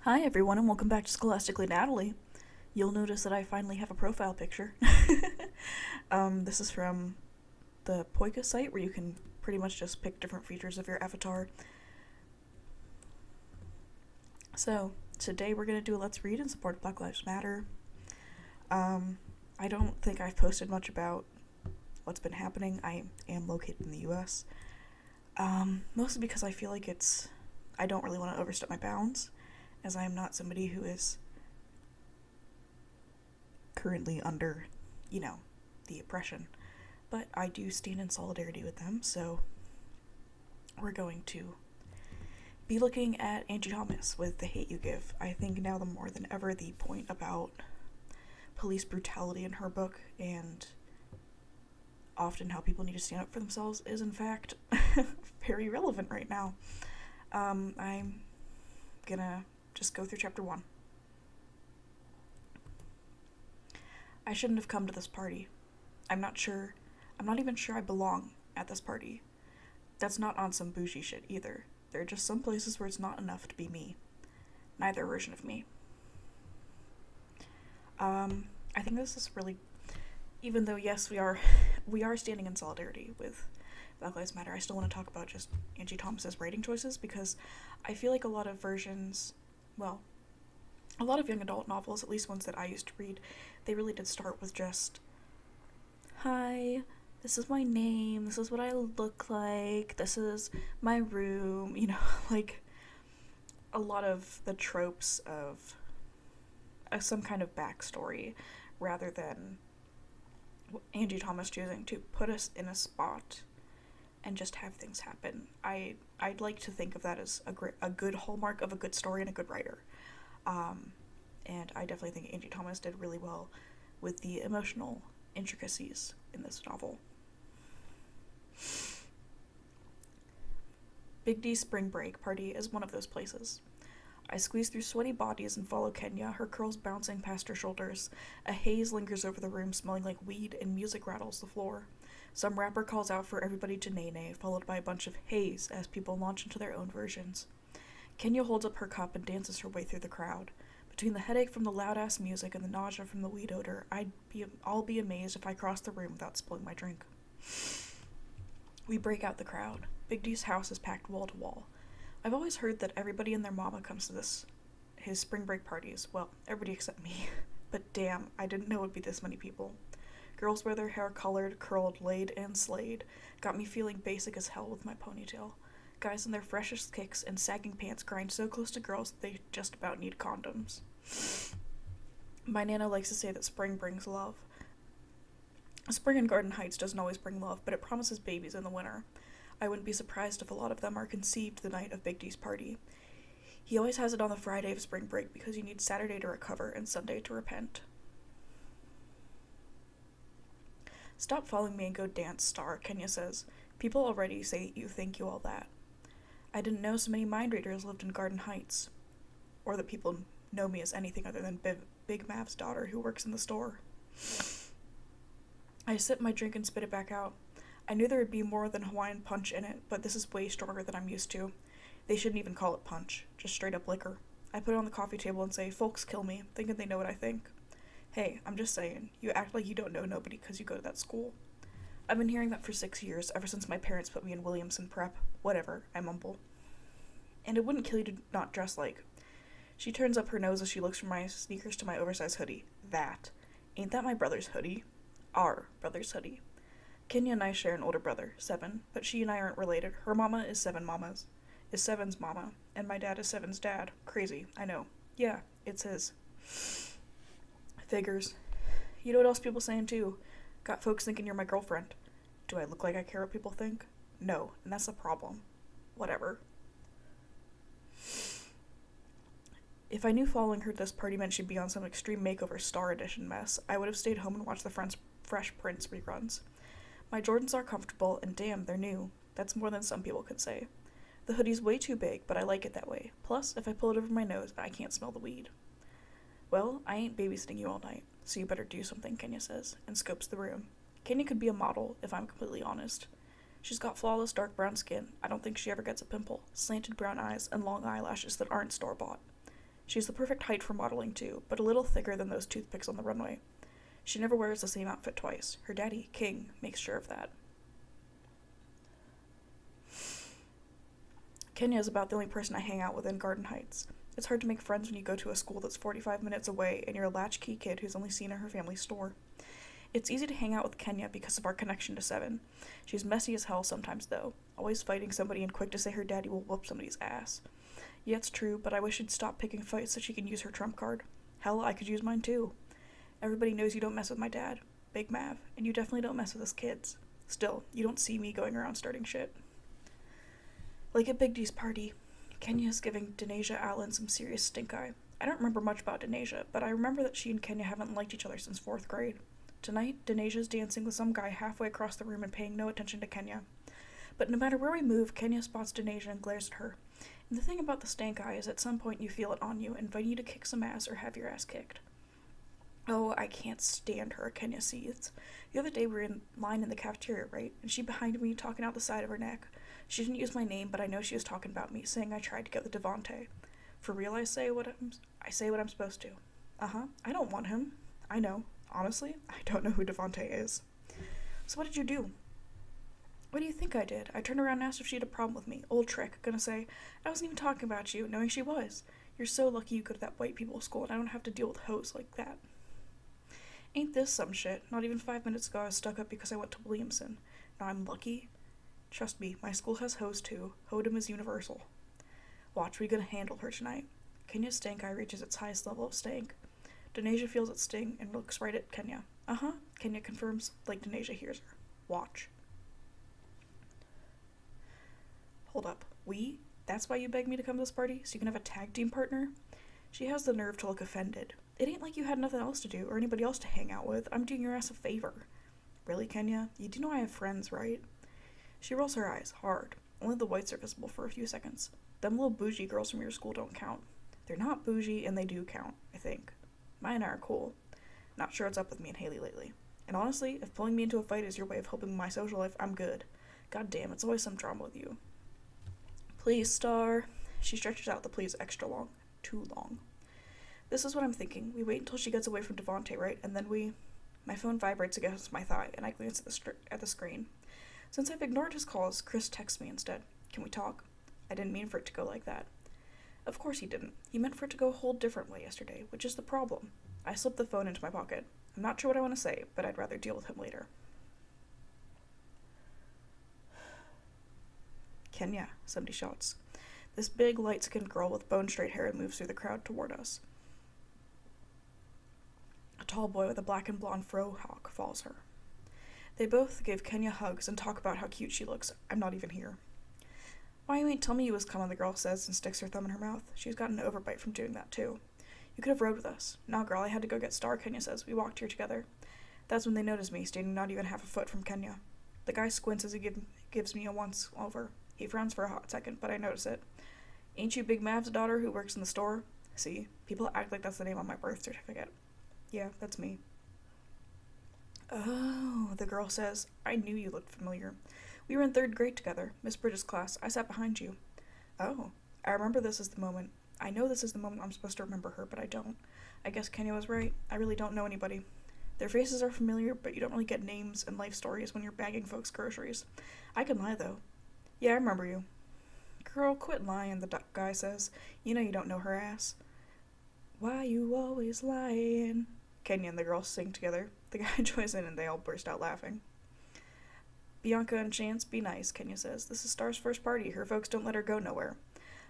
Hi everyone and welcome back to Scholastically Natalie. You'll notice that I finally have a profile picture. This is from the Poika site where you can pretty much just pick different features of your avatar. So, today we're going to do a Let's Read in support of Black Lives Matter. I don't think I've posted much about what's been happening. I am located in the US. Mostly because I feel like I don't really want to overstep my bounds, as I am not somebody who is currently under, the oppression. But I do stand in solidarity with them, so we're going to be looking at Angie Thomas with The Hate You Give. I think now more than ever the point about police brutality in her book and often how people need to stand up for themselves is in fact very relevant right now. I'm gonna just go through chapter 1. I shouldn't have come to this party. I'm not even sure I belong at this party. That's not on some bougie shit either. There are just some places where it's not enough to be me. Neither version of me. I think this is really, even though yes, we are standing in solidarity with Black Lives Matter, I still want to talk about just Angie Thomas's writing choices, because I feel like a lot of young adult novels, at least ones that I used to read, they really did start with just, hi, this is my name, this is what I look like, this is my room, like a lot of the tropes of some kind of backstory, rather than Angie Thomas choosing to put us in a spot and just have things happen. I'd like to think of that as a good hallmark of a good story and a good writer. And I definitely think Angie Thomas did really well with the emotional intricacies in this novel. Big D's spring break party is one of those places. I squeeze through sweaty bodies and follow Kenya, her curls bouncing past her shoulders. A haze lingers over the room, smelling like weed, and music rattles the floor. Some rapper calls out for everybody to nay-nay, followed by a bunch of haze as people launch into their own versions. Kenya holds up her cup and dances her way through the crowd. Between the headache from the loud-ass music and the nausea from the weed odor, I'll be amazed if I cross the room without spilling my drink. We break out the crowd. Big D's house is packed wall to wall. I've always heard that everybody and their mama comes to his spring break parties. Well, everybody except me. But damn, I didn't know it would be this many people. Girls wear their hair colored, curled, laid, and slayed. Got me feeling basic as hell with my ponytail. Guys in their freshest kicks and sagging pants grind so close to girls that they just about need condoms. My Nana likes to say that spring brings love. Spring in Garden Heights doesn't always bring love, but it promises babies in the winter. I wouldn't be surprised if a lot of them are conceived the night of Big D's party. He always has it on the Friday of spring break because you need Saturday to recover and Sunday to repent. Stop following me and go dance, Star, Kenya says. People already say you think you all that. I didn't know so many mind readers lived in Garden Heights, or that people know me as anything other than Big Mav's daughter who works in the store. I sip my drink and spit it back out. I knew there would be more than Hawaiian punch in it, but this is way stronger than I'm used to. They shouldn't even call it punch, just straight up liquor. I put it on the coffee table and say, folks kill me, thinking they know what I think. Hey, I'm just saying, you act like you don't know nobody because you go to that school. I've been hearing that for 6 years, ever since my parents put me in Williamson Prep. Whatever, I mumble. And it wouldn't kill you to not dress like. She turns up her nose as she looks from my sneakers to my oversized hoodie. That. Ain't that my brother's hoodie? Our brother's hoodie. Kenya and I share an older brother, 7, but she and I aren't related. Her mama is 7's mama, and my dad is 7's dad. Crazy, I know. Yeah, it's his. Figures. You know what else people saying too? Got folks thinking you're my girlfriend. Do I look like I care what people think? No, and that's the problem. Whatever. If I knew following her to this party meant she'd be on some extreme makeover Star Edition mess, I would have stayed home and watched the Fresh Prince reruns. My Jordans are comfortable, and damn, they're new. That's more than some people could say. The hoodie's way too big, but I like it that way. Plus, if I pull it over my nose, I can't smell the weed. Well, I ain't babysitting you all night, so you better do something, Kenya says, and scopes the room. Kenya could be a model, if I'm completely honest. She's got flawless dark brown skin. I don't think she ever gets a pimple, slanted brown eyes, and long eyelashes that aren't store-bought. She's the perfect height for modeling, too, but a little thicker than those toothpicks on the runway. She never wears the same outfit twice. Her daddy, King, makes sure of that. Kenya is about the only person I hang out with in Garden Heights. It's hard to make friends when you go to a school that's 45 minutes away and you're a latchkey kid who's only seen at her family's store. It's easy to hang out with Kenya because of our connection to Seven. She's messy as hell sometimes, though, always fighting somebody and quick to say her daddy will whoop somebody's ass. Yeah, it's true, but I wish she'd stop picking fights so she can use her trump card. Hell, I could use mine too. Everybody knows you don't mess with my dad, Big Mav, and you definitely don't mess with us kids. Still, you don't see me going around starting shit. Like at Big D's party, Kenya's giving Denasia Allen some serious stink eye. I don't remember much about Denasia, but I remember that she and Kenya haven't liked each other since 4th grade. Tonight, Denasia's dancing with some guy halfway across the room and paying no attention to Kenya. But no matter where we move, Kenya spots Denasia and glares at her. And the thing about the stank eye is at some point you feel it on you, inviting you to kick some ass or have your ass kicked. Oh, I can't stand her, Kenya seethes. The other day we were in line in the cafeteria, right? And she behind me talking out the side of her neck. She didn't use my name, but I know she was talking about me, saying I tried to get the Devontae. For real, I say what I'm supposed to. I don't want him. I know. Honestly, I don't know who Devontae is. So what did you do? What do you think I did? I turned around and asked if she had a problem with me. Old trick. Gonna say, I wasn't even talking about you, knowing she was. You're so lucky you go to that white people's school and I don't have to deal with hoes like that. Ain't this some shit? Not even 5 minutes ago I was stuck up because I went to Williamson. Now I'm lucky? Trust me, my school has hoes too. Hoedom is universal. Watch, we gonna handle her tonight. Kenya's stank eye reaches its highest level of stank. Denasia feels its sting and looks right at Kenya. Kenya confirms, like Denasia hears her. Watch. Hold up. We? That's why you begged me to come to this party? So you can have a tag team partner? She has the nerve to look offended. It ain't like you had nothing else to do or anybody else to hang out with. I'm doing your ass a favor. Really, Kenya? You do know I have friends, right? She rolls her eyes, hard. Only the whites are visible for a few seconds. Them little bougie girls from your school don't count. They're not bougie, and they do count, I think. Mine are cool. Not sure what's up with me and Haley lately. And honestly, if pulling me into a fight is your way of helping my social life, I'm good. God damn, it's always some drama with you. Please, Star. She stretches out the please extra long. Too long. This is what I'm thinking. We wait until she gets away from Devontae, right? And then we... My phone vibrates against my thigh, and I glance at the screen. Since I've ignored his calls, Chris texts me instead. Can we talk? I didn't mean for it to go like that. Of course he didn't. He meant for it to go a whole different way yesterday, which is the problem. I slipped the phone into my pocket. I'm not sure what I want to say, but I'd rather deal with him later. Kenya, somebody shouts. This big, light-skinned girl with bone-straight hair moves through the crowd toward us. A tall boy with a black and blonde fro hawk follows her. They both give Kenya hugs and talk about how cute she looks. I'm not even here. Why you ain't tell me you was coming, the girl says and sticks her thumb in her mouth. She's gotten an overbite from doing that, too. You could have rode with us. Nah, girl, I had to go get Star, Kenya says. We walked here together. That's when they notice me, standing not even half a foot from Kenya. The guy squints as he gives me a once-over. He frowns for a hot second, but I notice it. Ain't you Big Mav's daughter who works in the store? See, people act like that's the name on my birth certificate. Yeah, that's me. Oh, the girl says. I knew you looked familiar. We were in 3rd grade together, Miss Bridges' class. I sat behind you. Oh, I remember this is the moment. I know this is the moment I'm supposed to remember her, but I don't. I guess Kenya was right. I really don't know anybody. Their faces are familiar, but you don't really get names and life stories when you're bagging folks' groceries. I can lie, though. Yeah, I remember you. Girl, quit lying, the guy says. You know you don't know her ass. Why you always lying? Kenya and the girl sing together. The guy joins in and they all burst out laughing. Bianca and Chance, be nice, Kenya says. This is Star's first party. Her folks don't let her go nowhere.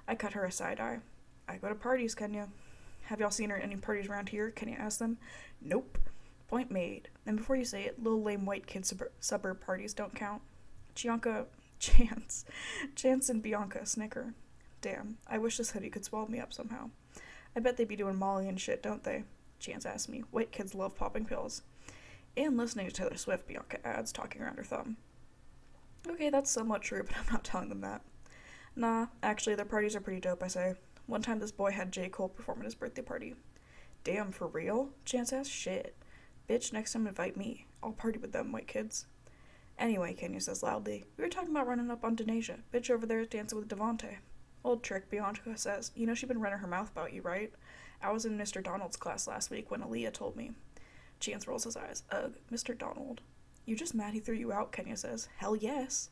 I cut her a side eye. I go to parties, Kenya. Have y'all seen her at any parties around here? Kenya asks them. Nope. Point made. And before you say it, little lame white kid suburb parties don't count. Chance and Bianca snicker. Damn, I wish this hoodie could swallow me up somehow. I bet they be doing Molly and shit, don't they? Chance asks me. White kids love popping pills. And listening to Taylor Swift, Bianca adds, talking around her thumb. Okay, that's somewhat true, but I'm not telling them that. Nah, actually, their parties are pretty dope, I say. One time this boy had J. Cole perform at his birthday party. Damn, for real? Chance asks. Shit. Bitch, next time invite me. I'll party with them white kids. Anyway, Kenya says loudly, we were talking about running up on Denasia. Bitch over there is dancing with Devontae. Old trick, Bianca says. You know she's been running her mouth about you, right? I was in Mr. Donald's class last week when Aaliyah told me. Chance rolls his eyes. Ugh, Mr. Donald. You just mad he threw you out, Kenya says. Hell yes.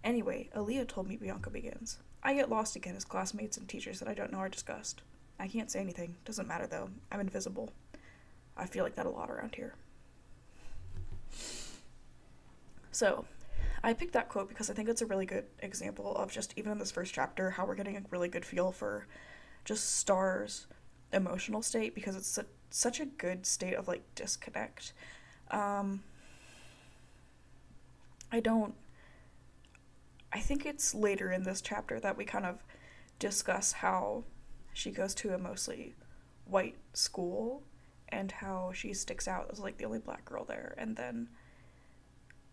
Anyway, Aaliyah told me, Bianca begins. I get lost again as classmates and teachers that I don't know are discussed. I can't say anything. Doesn't matter though. I'm invisible. I feel like that a lot around here. So, I picked that quote because I think it's a really good example of just, even in this first chapter, how we're getting a really good feel for just Star's emotional state, because it's such a good state of, like, disconnect. I think it's later in this chapter that we kind of discuss how she goes to a mostly white school and how she sticks out as, like, the only black girl there, and then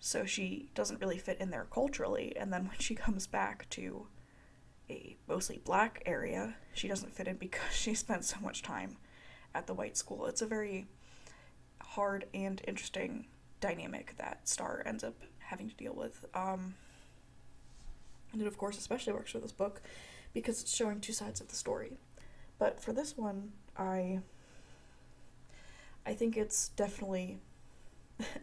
so she doesn't really fit in there culturally, and then when she comes back to a mostly black area, she doesn't fit in because she spent so much time at the white school. It's a very hard and interesting dynamic that Star ends up having to deal with. And it, of course, especially works for this book because it's showing two sides of the story. But for this one, I think it's definitely...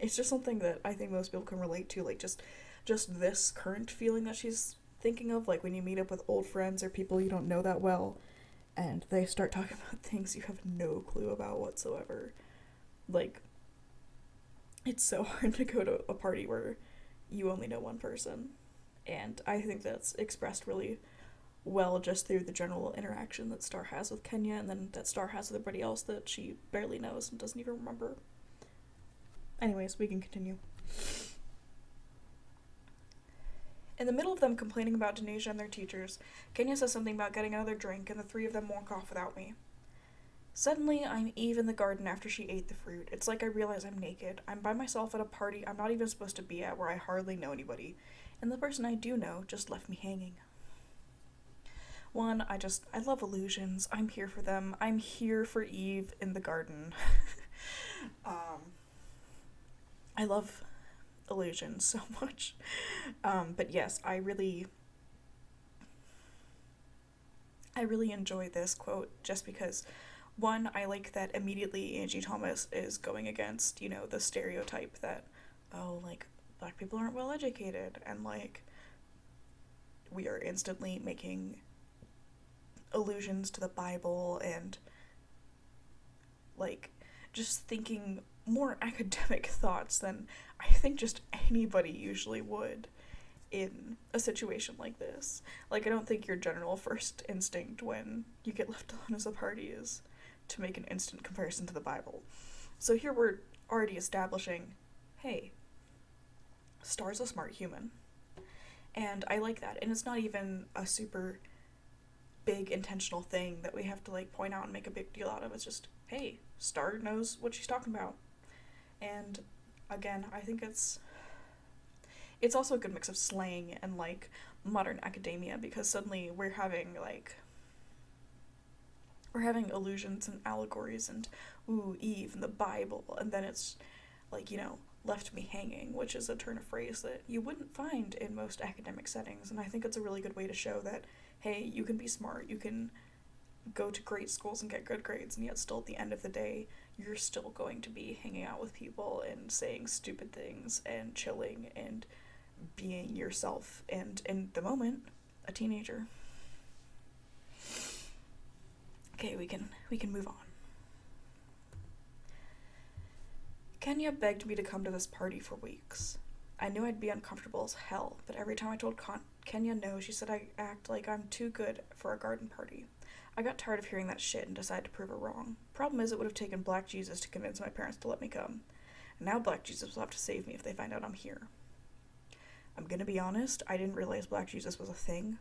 it's just something that I think most people can relate to, like, just this current feeling that she's thinking of, like when you meet up with old friends or people you don't know that well, and they start talking about things you have no clue about whatsoever. Like, it's so hard to go to a party where you only know one person, and I think that's expressed really well just through the general interaction that Star has with Kenya, and then that Star has with everybody else that she barely knows and doesn't even remember. Anyways, we can continue. In the middle of them complaining about Denasia and their teachers, Kenya says something about getting another drink, and the three of them walk off without me. Suddenly, I'm Eve in the garden after she ate the fruit. It's like I realize I'm naked. I'm by myself at a party I'm not even supposed to be at, where I hardly know anybody, and the person I do know just left me hanging. One, I love illusions. I'm here for them. I'm here for Eve in the garden. I love illusions so much. But yes, I really enjoy this quote just because, one, I like that immediately Angie Thomas is going against, the stereotype that, oh, like, black people aren't well educated, and, like, we are instantly making allusions to the Bible and, like, just thinking more academic thoughts than I think just anybody usually would in a situation like this. Like, I don't think your general first instinct when you get left alone as a party is to make an instant comparison to the Bible. So here we're already establishing, hey, Star's a smart human. And I like that. And it's not even a super big intentional thing that we have to, like, point out and make a big deal out of. It's just, hey, Star knows what she's talking about. And again, I think it's also a good mix of slang and, like, modern academia, because suddenly we're having allusions and allegories and, ooh, Eve and the Bible, and then it's, like, left me hanging, which is a turn of phrase that you wouldn't find in most academic settings, and I think it's a really good way to show that, hey, you can be smart, you can go to great schools and get good grades, and yet still at the end of the day, you're still going to be hanging out with people and saying stupid things and chilling and being yourself, and in the moment, a teenager. Okay, we can move on. Kenya begged me to come to this party for weeks. I knew I'd be uncomfortable as hell, but every time I told Kenya no, she said I act like I'm too good for a garden party. I got tired of hearing that shit and decided to prove her wrong. Problem is, it would have taken Black Jesus to convince my parents to let me come. And now Black Jesus will have to save me if they find out I'm here. I'm gonna be honest, I didn't realize Black Jesus was a thing.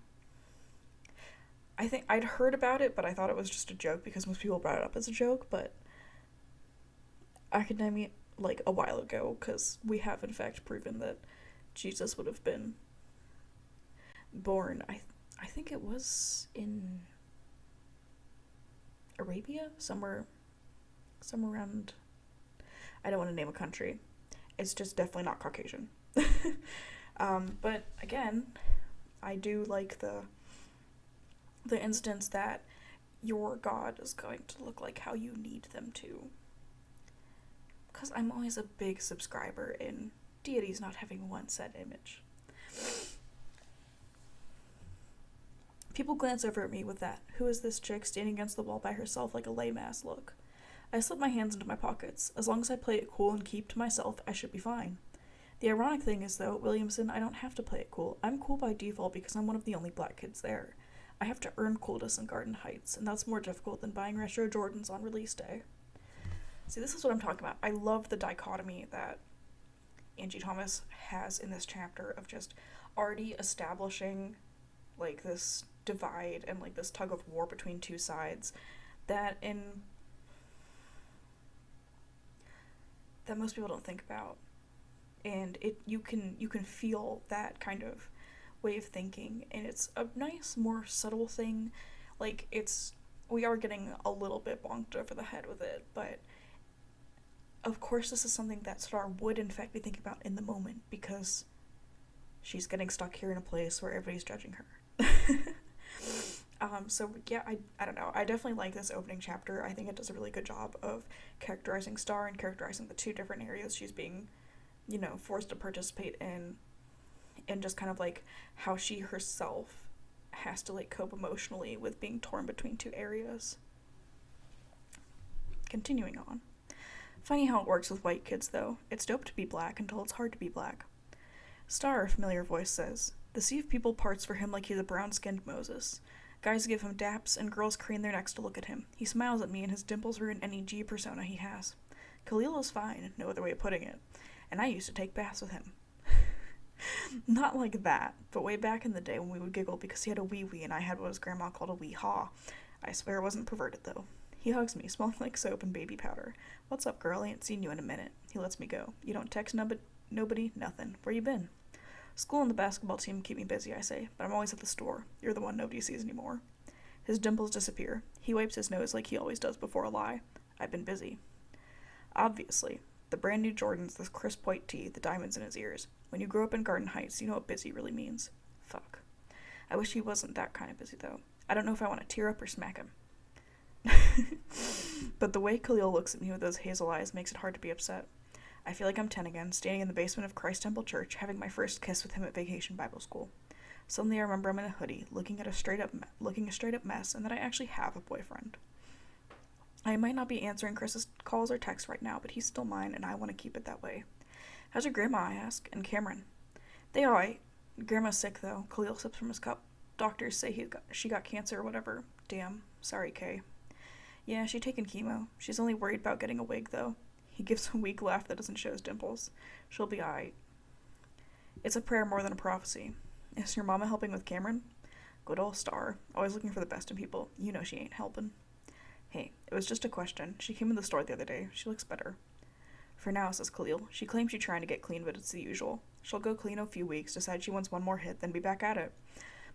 I think I'd heard about it, but I thought it was just a joke because most people brought it up as a joke, but academia, like, a while ago, because we have in fact proven that Jesus would have been born, I think it was in Arabia, somewhere around, I don't want to name a country, it's just definitely not Caucasian. But again, I do like the the instance that your God is going to look like how you need them to. Because I'm always a big subscriber in deities not having one set image. People glance over at me with that, who is this chick standing against the wall by herself like a lame ass look. I slip my hands into my pockets. As long as I play it cool and keep to myself, I should be fine. The ironic thing is, though, Williamson, I don't have to play it cool. I'm cool by default because I'm one of the only black kids there. I have to earn coolness in Garden Heights, and that's more difficult than buying retro Jordans on release day. See, this is what I'm talking about. I love the dichotomy that Angie Thomas has in this chapter of just already establishing, like, this divide and, like, this tug of war between two sides that most people don't think about. And you can feel that kind of way of thinking, and it's a nice, more subtle thing. Like, we are getting a little bit bonked over the head with it, but of course this is something that Star would in fact be thinking about in the moment, because she's getting stuck here in a place where everybody's judging her. So yeah, I don't know. I definitely like this opening chapter. I think it does a really good job of characterizing Star and characterizing the two different areas she's being, forced to participate in, and just kind of like how she herself has to like cope emotionally with being torn between two areas. Continuing on. Funny how it works with white kids, though. It's dope to be black until it's hard to be black. Star, a familiar voice says. The sea of people parts for him like he's a brown-skinned Moses. Guys give him daps, and girls crane their necks to look at him. He smiles at me, and his dimples ruin any G persona he has. Khalil is fine, no other way of putting it. And I used to take baths with him. Not like that, but way back in the day when we would giggle because he had a wee-wee and I had what his grandma called a wee-haw. I swear it wasn't perverted, though. He hugs me, smelling like soap and baby powder. What's up, girl? I ain't seen you in a minute. He lets me go. You don't text nobody? Nothing. Where you been? School and the basketball team keep me busy, I say, but I'm always at the store. You're the one nobody sees anymore. His dimples disappear. He wipes his nose like he always does before a lie. I've been busy. Obviously. The brand new Jordans, the crisp white tee, the diamonds in his ears. When you grow up in Garden Heights, you know what busy really means. Fuck. I wish he wasn't that kind of busy, though. I don't know if I want to tear up or smack him. But the way Khalil looks at me with those hazel eyes makes it hard to be upset. I feel like I'm 10 again, standing in the basement of Christ Temple Church, having my first kiss with him at Vacation Bible School. Suddenly I remember I'm in a hoodie, looking a straight up mess, and that I actually have a boyfriend. I might not be answering Chris's calls or texts right now, but he's still mine, and I want to keep it that way. How's your grandma, I ask, and Cameron? They alright. Grandma's sick, though. Khalil sips from his cup. Doctors say she got cancer or whatever. Damn. Sorry, Kay. Yeah, she taking chemo. She's only worried about getting a wig, though. He gives a weak laugh that doesn't show his dimples. She'll be alright. It's a prayer more than a prophecy. Is your mama helping with Cameron? Good old Star. Always looking for the best in people. You know she ain't helping. Hey, it was just a question. She came in the store the other day. She looks better. For now, says Khalil. She claims she's trying to get clean, but it's the usual. She'll go clean a few weeks, decide she wants one more hit, then be back at it.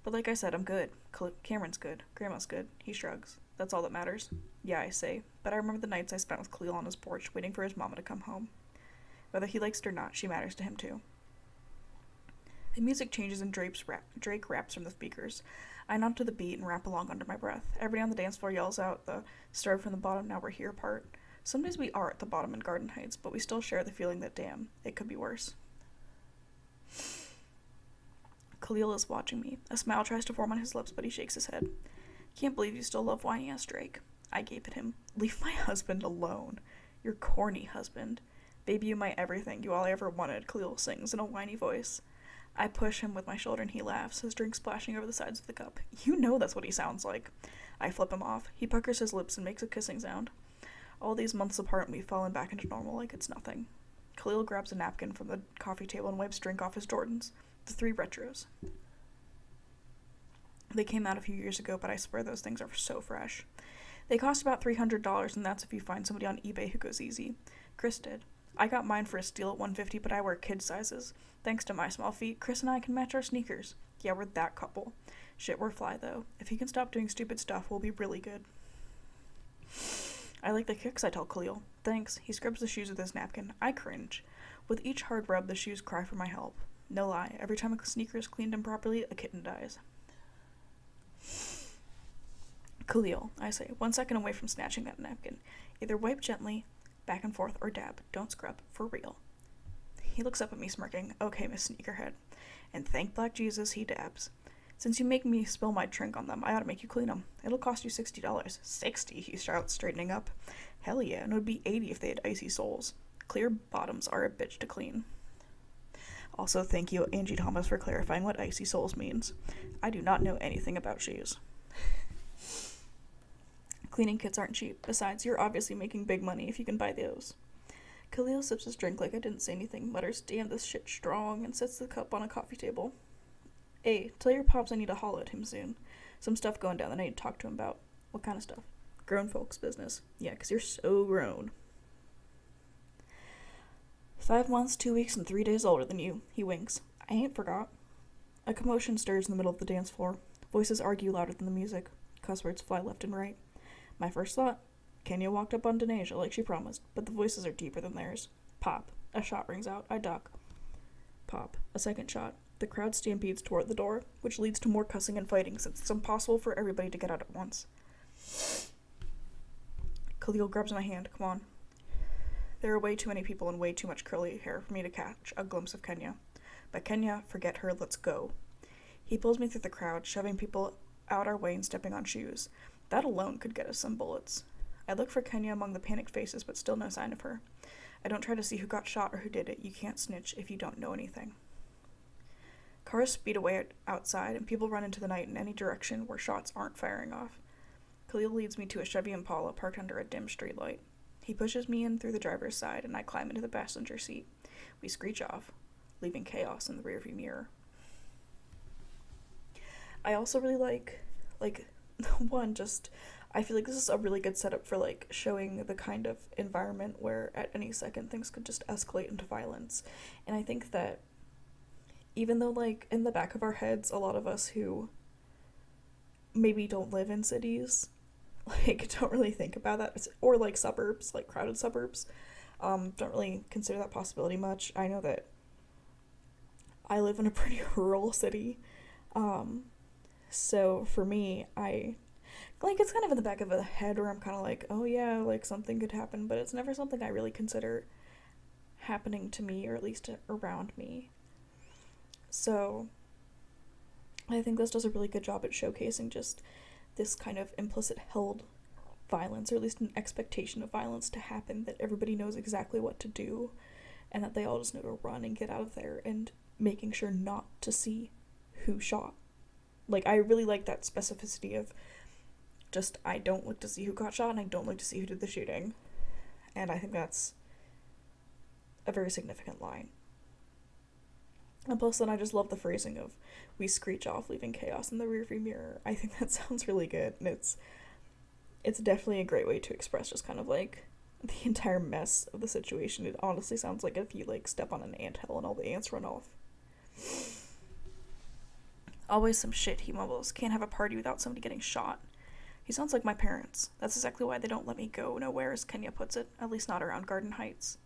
But like I said, I'm good. Cameron's good. Grandma's good. He shrugs. That's all that matters. Yeah, I say. But I remember the nights I spent with Khalil on his porch, waiting for his mama to come home. Whether he likes it or not, she matters to him too. The music changes and Drake raps from the speakers. I nod to the beat and rap along under my breath. Everybody on the dance floor yells out the "Started from the bottom, now we're here" part. Some days we are at the bottom in Garden Heights, but we still share the feeling that, damn, it could be worse. Khalil is watching me. A smile tries to form on his lips, but he shakes his head. Can't believe you still love whiny-ass Drake. I gape at him. Leave my husband alone. Your corny husband. Baby, you my everything, you all I ever wanted, Khalil sings in a whiny voice. I push him with my shoulder and he laughs, his drink splashing over the sides of the cup. You know that's what he sounds like. I flip him off. He puckers his lips and makes a kissing sound. All these months apart, we've fallen back into normal like it's nothing. Khalil grabs a napkin from the coffee table and wipes drink off his Jordans. The 3 retros. They came out a few years ago, but I swear those things are so fresh. They cost about $300, and that's if you find somebody on eBay who goes easy. Chris did. I got mine for a steal at $150, but I wear kid sizes. Thanks to my small feet, Chris and I can match our sneakers. Yeah, we're that couple. Shit, we're fly, though. If he can stop doing stupid stuff, we'll be really good. I like the kicks, I tell Khalil. Thanks. He scrubs the shoes with his napkin. I cringe. With each hard rub, the shoes cry for my help. No lie, every time a sneaker is cleaned improperly, a kitten dies. Khalil, I say, 1 second away from snatching that napkin. Either wipe gently, back and forth, or dab. Don't scrub. For real. He looks up at me smirking. Okay, Miss Sneakerhead. And thank Black Jesus he dabs. Since you make me spill my drink on them, I ought to make you clean them. It'll cost you $60. 60, he shouts, straightening up. Hell yeah, and it would be 80 if they had icy soles. Clear bottoms are a bitch to clean. Also, thank you, Angie Thomas, for clarifying what icy soles means. I do not know anything about shoes. Cleaning kits aren't cheap. Besides, you're obviously making big money if you can buy those. Khalil sips his drink like I didn't say anything, mutters, damn, this shit's strong, and sets the cup on a coffee table. Hey, tell your pops I need to holler at him soon. Some stuff going down that I need to talk to him about. What kind of stuff? Grown folks business. Yeah, 'cause you're so grown. 5 months, 2 weeks, and 3 days older than you. He winks. I ain't forgot. A commotion stirs in the middle of the dance floor. Voices argue louder than the music. Cuss words fly left and right. My first thought, Kenya walked up on Denasia like she promised, but the voices are deeper than theirs. Pop. A shot rings out. I duck. Pop. A second shot. The crowd stampedes toward the door, which leads to more cussing and fighting since it's impossible for everybody to get out at once. Khalil grabs my hand. Come on. There are way too many people and way too much curly hair for me to catch a glimpse of Kenya. But Kenya, forget her, let's go. He pulls me through the crowd, shoving people out our way and stepping on shoes. That alone could get us some bullets. I look for Kenya among the panicked faces, but still no sign of her. I don't try to see who got shot or who did it. You can't snitch if you don't know anything. Cars speed away outside, and people run into the night in any direction where shots aren't firing off. Khalil leads me to a Chevy Impala parked under a dim streetlight. He pushes me in through the driver's side, and I climb into the passenger seat. We screech off, leaving chaos in the rearview mirror. I also really like, one, just, I feel like this is a really good setup for, showing the kind of environment where at any second things could just escalate into violence. And I think that even though, in the back of our heads, a lot of us who maybe don't live in cities, don't really think about that, or, suburbs, crowded suburbs, don't really consider that possibility much. I know that I live in a pretty rural city, so for me, it's kind of in the back of the head where I'm kind of oh yeah, something could happen, but it's never something I really consider happening to me, or at least around me. So I think this does a really good job at showcasing just this kind of implicit held violence, or at least an expectation of violence to happen, that everybody knows exactly what to do, and that they all just know to run and get out of there, and making sure not to see who shot. I really like that specificity of just, I don't look to see who got shot, and I don't look to see who did the shooting. And I think that's a very significant line. And plus, then I just love the phrasing of, we screech off, leaving chaos in the rearview mirror. I think that sounds really good, and it's definitely a great way to express just kind of, the entire mess of the situation. It honestly sounds like if you, step on an anthill and all the ants run off. Always some shit, he mumbles. Can't have a party without somebody getting shot. He sounds like my parents. That's exactly why they don't let me go nowhere, as Kenya puts it, at least not around Garden Heights.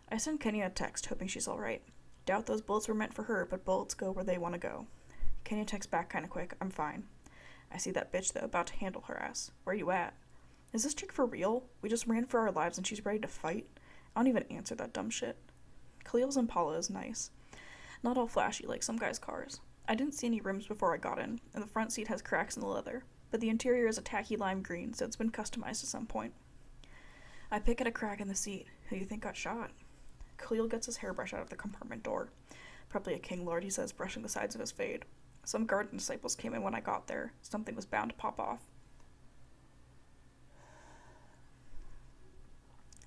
I send Kenya a text, hoping she's alright. Doubt those bullets were meant for her, but bullets go where they want to go. Kenya texts back kinda quick. I'm fine. I see that bitch, though, about to handle her ass. Where you at? Is this chick for real? We just ran for our lives and she's ready to fight? I don't even answer that dumb shit. Khalil's Impala is nice. Not all flashy like some guys' cars. I didn't see any rims before I got in, and the front seat has cracks in the leather, but the interior is a tacky lime green, so it's been customized at some point. I pick at a crack in the seat. Who do you think got shot? Khalil gets his hairbrush out of the compartment door. Probably a king lord, he says, brushing the sides of his fade. Some garden disciples came in when I got there. Something was bound to pop off.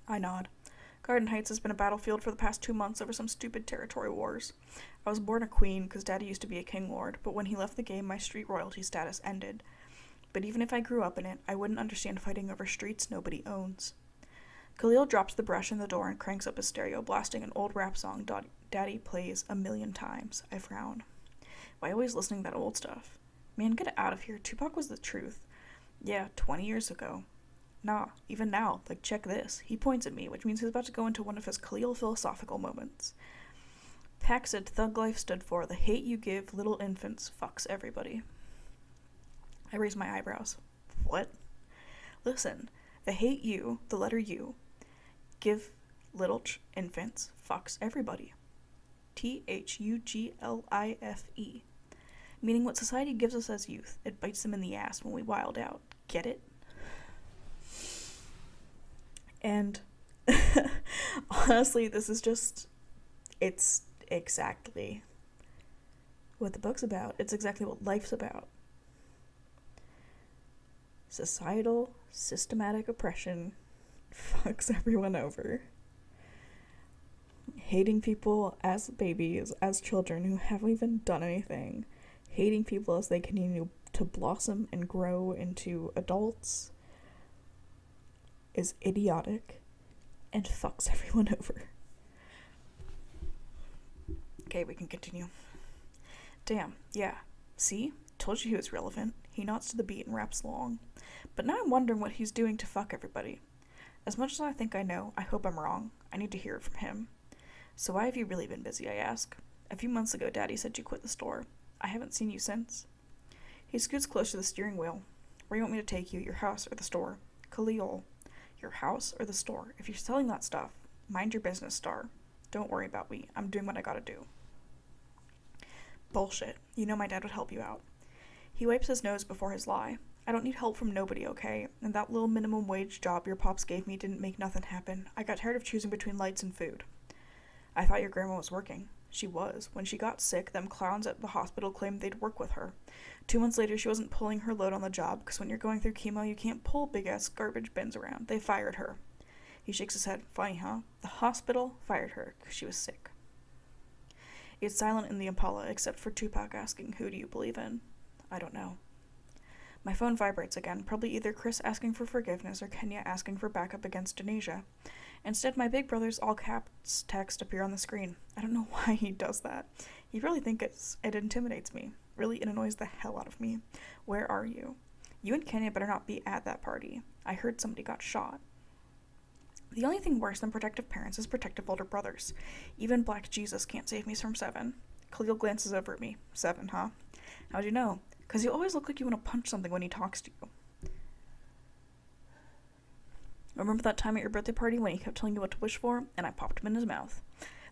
I nod. Garden Heights has been a battlefield for the past 2 months over some stupid territory wars. I was born a queen because Daddy used to be a king lord, but when he left the game, my street royalty status ended. But even if I grew up in it, I wouldn't understand fighting over streets nobody owns. Khalil drops the brush in the door and cranks up his stereo, blasting an old rap song Daddy plays 1,000,000 times. I frown. Why always listening to that old stuff? Man, get out of here. Tupac was the truth. Yeah, 20 years ago. Nah, even now, check this. He points at me, which means he's about to go into one of his Khalil philosophical moments. Pac said thug life stood for the hate you give little infants fucks everybody. I raise my eyebrows. What? Listen, the hate U, the letter U, give little infants fucks everybody. THUGLIFE. Meaning what society gives us as youth, it bites them in the ass when we wild out. Get it? And honestly, this is just, it's exactly what the book's about. It's exactly what life's about. Societal, systematic oppression fucks everyone over. Hating people as babies, as children who haven't even done anything. Hating people as they continue to blossom and grow into adults is idiotic and fucks everyone over. Okay, we can continue. Damn, yeah. See? Told you he was relevant. He nods to the beat and raps along. But now I'm wondering what he's doing to fuck everybody. As much as I think I know, I hope I'm wrong. I need to hear it from him. So why have you really been busy, I ask? A few months ago, Daddy said you quit the store. I haven't seen you since. He scoots close to the steering wheel. Where do you want me to take you, your house or the store? Khalil. Your house or the store? If you're selling that stuff, mind your business, Star. Don't worry about me. I'm doing what I gotta do. Bullshit. You know my dad would help you out. He wipes his nose before his lie. I don't need help from nobody, okay? And that little minimum wage job your pops gave me didn't make nothing happen. I got tired of choosing between lights and food. I thought your grandma was working. She was. When she got sick, them clowns at the hospital claimed they'd work with her. 2 months later, she wasn't pulling her load on the job, because when you're going through chemo, you can't pull big-ass garbage bins around. They fired her. He shakes his head. Funny, huh? The hospital fired her, because she was sick. It's silent in the Impala, except for Tupac asking, who do you believe in? I don't know. My phone vibrates again, probably either Chris asking for forgiveness or Kenya asking for backup against Denasia. Instead, my big brother's all-caps text appear on the screen. I don't know why he does that. You really think it intimidates me. Really, it annoys the hell out of me. Where are you? You and Kenya better not be at that party. I heard somebody got shot. The only thing worse than protective parents is protective older brothers. Even Black Jesus can't save me from 7. Khalil glances over at me. 7, huh? How'd you know? 'Cause you always look like you want to punch something when he talks to you. Remember that time at your birthday party when he kept telling you what to wish for, and I popped him in his mouth?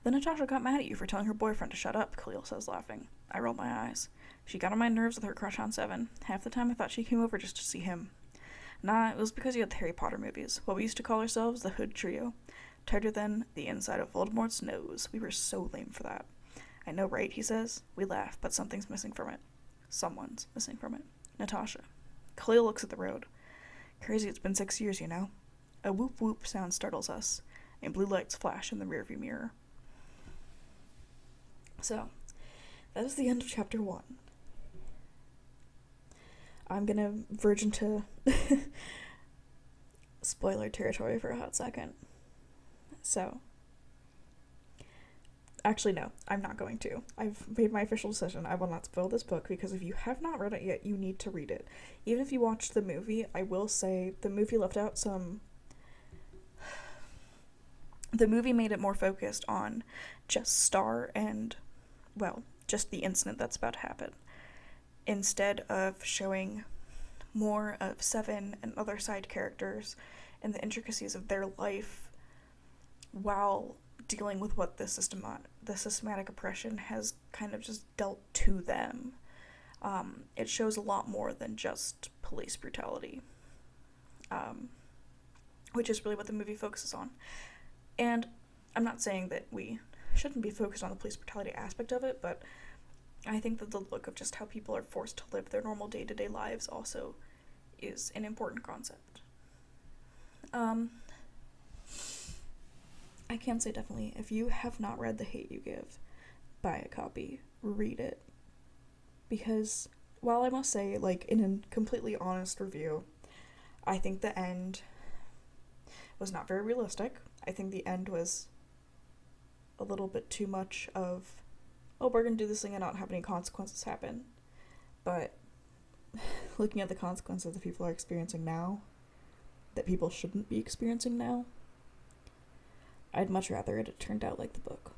Then Natasha got mad at you for telling her boyfriend to shut up, Khalil says, laughing. I rolled my eyes. She got on my nerves with her crush on 7. Half the time I thought she came over just to see him. Nah, it was because you had the Harry Potter movies, what we used to call ourselves the Hood Trio. Tighter than the inside of Voldemort's nose. We were so lame for that. I know, right, he says. We laugh, but something's missing from it. Someone's missing from it. Natasha. Khalil looks at the road. Crazy, it's been 6 years, you know? A whoop whoop sound startles us, and blue lights flash in the rearview mirror. So, that is the end of chapter 1. I'm gonna verge into spoiler territory for a hot second. So, actually no, I'm not going to. I've made my official decision. I will not spoil this book because if you have not read it yet, you need to read it. Even if you watched the movie, I will say the movie left out some... The movie made it more focused on just Star and, well, just the incident that's about to happen, instead of showing more of 7 and other side characters and the intricacies of their life while dealing with what the systematic oppression has kind of just dealt to them. It shows a lot more than just police brutality, which is really what the movie focuses on. And I'm not saying that we shouldn't be focused on the police brutality aspect of it, but I think that the look of just how people are forced to live their normal day-to-day lives also is an important concept. I can say definitely, if you have not read The Hate U Give, buy a copy, read it. Because, while I must say, like, in a completely honest review, I think the end was not very realistic. I think the end was a little bit too much of, oh, we're gonna do this thing and not have any consequences happen. But looking at the consequences that people are experiencing now, that people shouldn't be experiencing now, I'd much rather it had turned out like the book.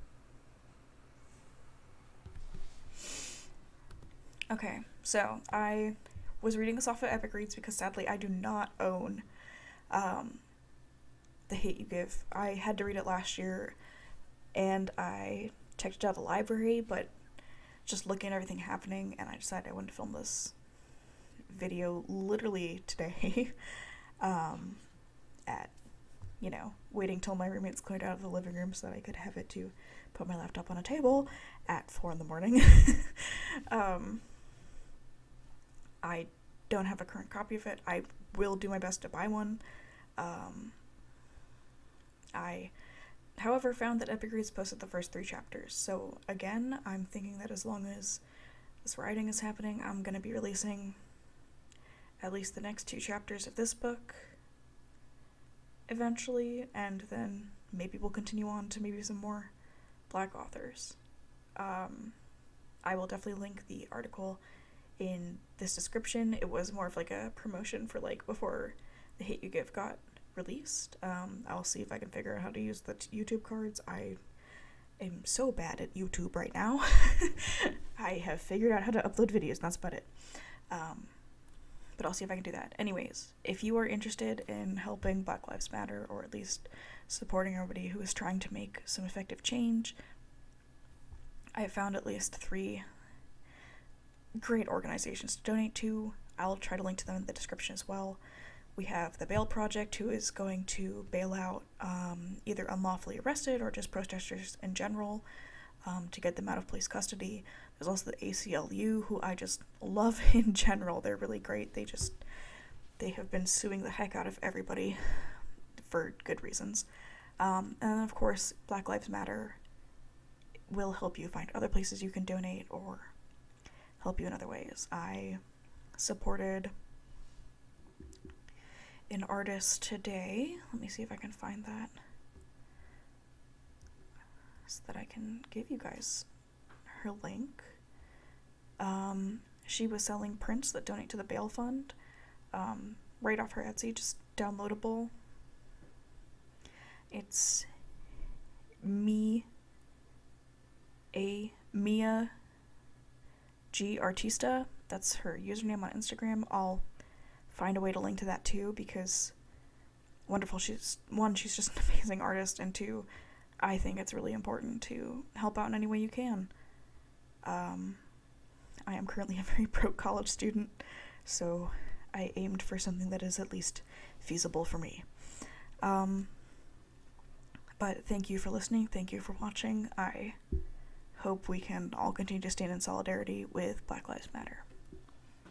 Okay, so I was reading this off of Epic Reads because sadly I do not own The Hate You Give. I had to read it last year and I checked it out of the library, but just looking at everything happening, and I decided I wanted to film this video literally today. At, waiting till my roommates cleared out of the living room so that I could have it to put my laptop on a table at 4 a.m. I don't have a current copy of it. I will do my best to buy one. I, however, found that Epic Reads posted the first 3 chapters, so again, I'm thinking that as long as this writing is happening, I'm going to be releasing at least the next 2 chapters of this book eventually, and then maybe we'll continue on to maybe some more Black authors. I will definitely link the article in this description. It was more of like a promotion for like before The Hate You Give got released. I'll see if I can figure out how to use the YouTube cards. I am so bad at YouTube right now. I have figured out how to upload videos, and that's about it. But I'll see if I can do that. Anyways, if you are interested in helping Black Lives Matter, or at least supporting everybody who is trying to make some effective change, I have found at least 3 great organizations to donate to. I'll try to link to them in the description as well. We have the Bail Project, who is going to bail out either unlawfully arrested or just protesters in general, to get them out of police custody. There's also the ACLU, who I just love in general. They're really great. They have been suing the heck out of everybody for good reasons. And then, of course, Black Lives Matter will help you find other places you can donate or help you in other ways. I supported an artist today. Let me see if I can find that so that I can give you guys her link. She was selling prints that donate to the bail fund, right off her Etsy, just downloadable. It's Mia G Artista. That's her username on Instagram. I'll find a way to link to that too, because wonderful. She's just an amazing artist, and 2, I think it's really important to help out in any way you can. I am currently a very broke college student, so I aimed for something that is at least feasible for me. But thank you for listening. Thank you for watching. I hope we can all continue to stand in solidarity with Black Lives Matter.